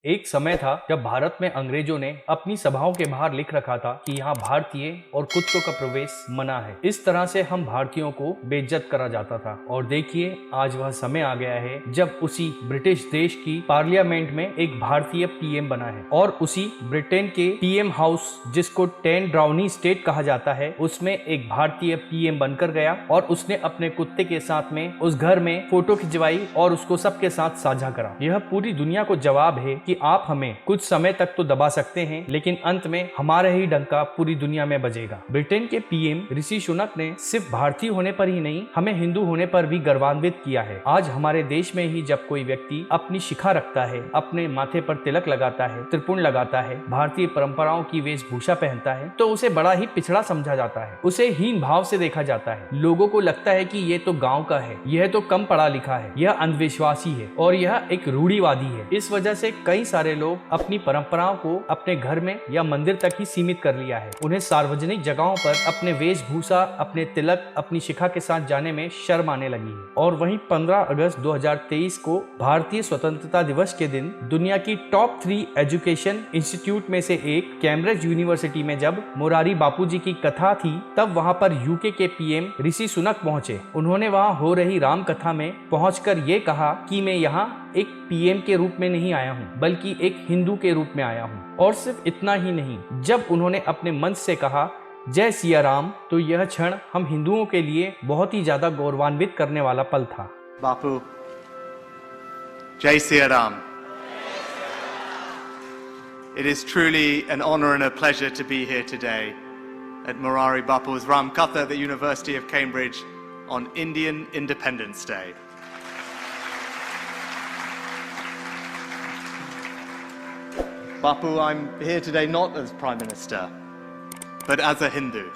एक समय था जब भारत में अंग्रेजों ने अपनी सभाओं के बाहर लिख रखा था कि यहाँ भारतीय और कुत्तों का प्रवेश मना है। इस तरह से हम भारतीयों को बेइज्जत करा जाता था। और देखिए आज वह समय आ गया है जब उसी ब्रिटिश देश की पार्लियामेंट में एक भारतीय पीएम बना है और उसी ब्रिटेन के पीएम हाउस जिसको 10 डाउनिंग स्टेट कहा जाता है उसमें एक भारतीय पीएम बनकर गया और उसने अपने कुत्ते के साथ में उस घर में फोटो खिंचवाई और उसको सबके साथ साझा करा। यह पूरी दुनिया को जवाब है कि आप हमें कुछ समय तक तो दबा सकते हैं लेकिन अंत में हमारा ही डंका पूरी दुनिया में बजेगा। ब्रिटेन के पीएम ऋषि सुनक ने सिर्फ भारतीय होने पर ही नहीं हमें हिंदू होने पर भी गर्वान्वित किया है। आज हमारे देश में ही जब कोई व्यक्ति अपनी शिखा रखता है, अपने माथे पर तिलक लगाता है, त्रिपुंड लगाता है, भारतीय परंपराओं की वेशभूषा पहनता है तो उसे बड़ा ही पिछड़ा समझा जाता है, उसे हीन भाव से देखा जाता है। लोगों को लगता है कि ये तो गाँव का है, यह तो कम पढ़ा लिखा है, यह अंधविश्वासी है और यह एक रूढ़िवादी है। इस वजह से कई सारे लोग अपनी परंपराओं को अपने घर में या मंदिर तक ही सीमित कर लिया है। उन्हें सार्वजनिक जगहों पर अपने वेशभूषा, अपने तिलक, अपनी शिखा के साथ जाने में शर्म आने लगी है। और वहीं 15 अगस्त 2023 को भारतीय स्वतंत्रता दिवस के दिन दुनिया की टॉप 3 एजुकेशन इंस्टीट्यूट में से एक कैम्ब्रिज यूनिवर्सिटी में जब मोरारी बापूजी की कथा थी तब वहां पर यूके के पीएम ऋषि सुनक पहुंचे। उन्होंने वहां हो रही राम कथा में पहुंचकर ये कहा कि मैं यहाँ एक पीएम के रूप में नहीं आया हूँ बल्कि एक हिंदू के रूप में आया हूँ। और सिर्फ इतना ही नहीं, जब उन्होंने अपने मंच से कहा जय सिया राम तो यह क्षण हम हिंदुओं के लिए बहुत ही ज्यादा गौरवान्वित करने वाला पल था। बापू, जय Siya Ram. It is truly an honor and a pleasure to be here today at Morari Bapu's Ram Katha at the University of Cambridge on Indian Independence Day. Bapu, I'm here today not as Prime Minister, but as a Hindu.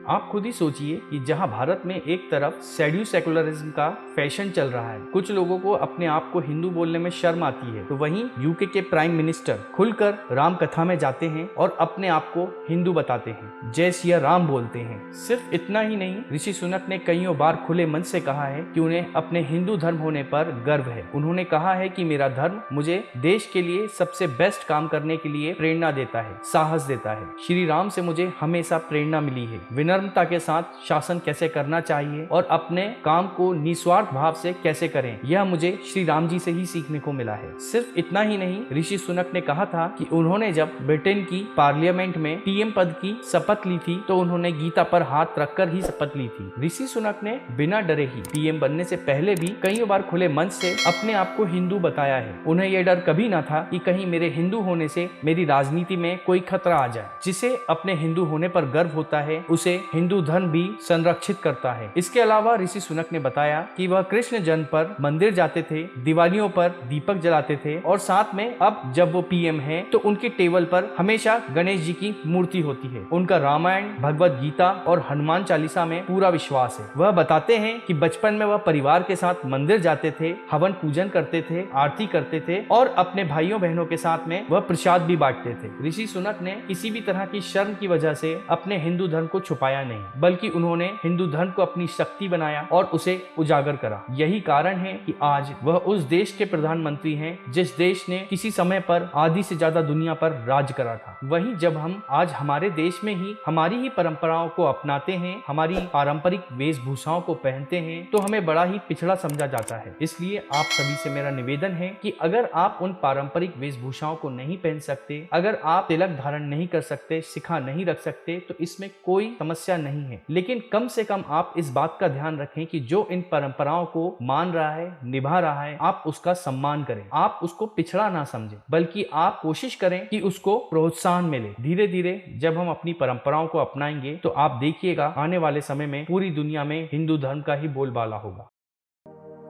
आप खुद ही सोचिए कि जहां भारत में एक तरफ सेड्यू secularism का fashion चल रहा है, कुछ लोगों को अपने आप को हिंदू बोलने में शर्म आती है, तो वहीं यूके के प्राइम मिनिस्टर खुलकर राम कथा में जाते हैं और अपने आप को हिंदू बताते हैं, जय सिया राम बोलते हैं। सिर्फ इतना ही नहीं, ऋषि सुनक ने कईयों बार खुले मन से कहा है कि उन्हें अपने हिंदू धर्म होने पर गर्व है। उन्होंने कहा है कि मेरा धर्म मुझे देश के लिए सबसे बेस्ट काम करने के लिए प्रेरणा देता है, साहस देता है। श्री राम से मुझे हमेशा प्रेरणा मिली है, विनम्रता के साथ शासन कैसे करना चाहिए और अपने काम को निस्वार्थ भाव से कैसे करें, यह मुझे श्री राम जी से ही सीखने को मिला है। सिर्फ इतना ही नहीं, ऋषि सुनक ने कहा था कि उन्होंने जब ब्रिटेन की पार्लियामेंट में पीएम पद की शपथ ली थी तो उन्होंने गीता पर हाथ रखकर ही शपथ ली थी। ऋषि सुनक ने बिना डरे ही पीएम बनने से पहले भी कई बार खुले मन से अपने आप को हिंदू बताया है। उन्हें यह डर कभी ना था कि कहीं मेरे हिंदू होने से मेरी राजनीति में कोई खतरा आ जाए। जिसे अपने हिंदू होने पर गर्व होता है उसे हिंदू धर्म भी संरक्षित करता है। इसके अलावा ऋषि सुनक ने बताया कि वह कृष्ण जन्म पर मंदिर जाते थे, दिवालियों पर दीपक जलाते थे और साथ में अब जब वो पीएम हैं तो उनके टेबल पर हमेशा गणेश जी की मूर्ति होती है। उनका रामायण, भगवत गीता और हनुमान चालीसा में पूरा विश्वास है। वह बताते हैं कि बचपन में वह परिवार के साथ मंदिर जाते थे, हवन पूजन करते थे, आरती करते थे और अपने भाइयों बहनों के साथ में वह प्रसाद भी बांटते थे। ऋषि सुनक ने किसी भी तरह की शर्म की वजह से अपने हिंदू धर्म को छुपाया नहीं बल्कि उन्होंने हिंदू धर्म को अपनी शक्ति बनाया और उसे उजागर करा। यही कारण है कि आज वह उस देश के प्रधानमंत्री हैं जिस देश ने किसी समय पर आधी से ज्यादा दुनिया पर राज करा था। वहीं जब हम आज हमारे देश में ही हमारी ही परंपराओं को अपनाते हैं, हमारी पारंपरिक वेशभूषाओं को पहनते हैं तो हमें बड़ा ही पिछड़ा समझा जाता है। इसलिए आप सभी से मेरा निवेदन है कि अगर आप उन पारंपरिक वेशभूषाओं को नहीं पहन सकते, अगर आप तिलक धारण नहीं कर सकते, शिखा नहीं रख सकते तो इसमें कोई समस्या नहीं है, लेकिन कम से कम आप इस बात का ध्यान रखें कि जो इन परंपराओं को मान रहा है, निभा रहा है, आप उसका सम्मान करें। आप उसको पिछड़ा ना समझें बल्कि आप कोशिश करें कि उसको प्रोत्साहन मिले। धीरे धीरे जब हम अपनी परंपराओं को अपनाएंगे तो आप देखिएगा आने वाले समय में पूरी दुनिया में हिंदू धर्म का ही बोलबाला होगा।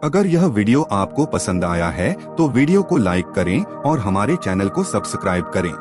अगर यह वीडियो आपको पसंद आया है तो वीडियो को लाइक करें और हमारे चैनल को सब्सक्राइब करें।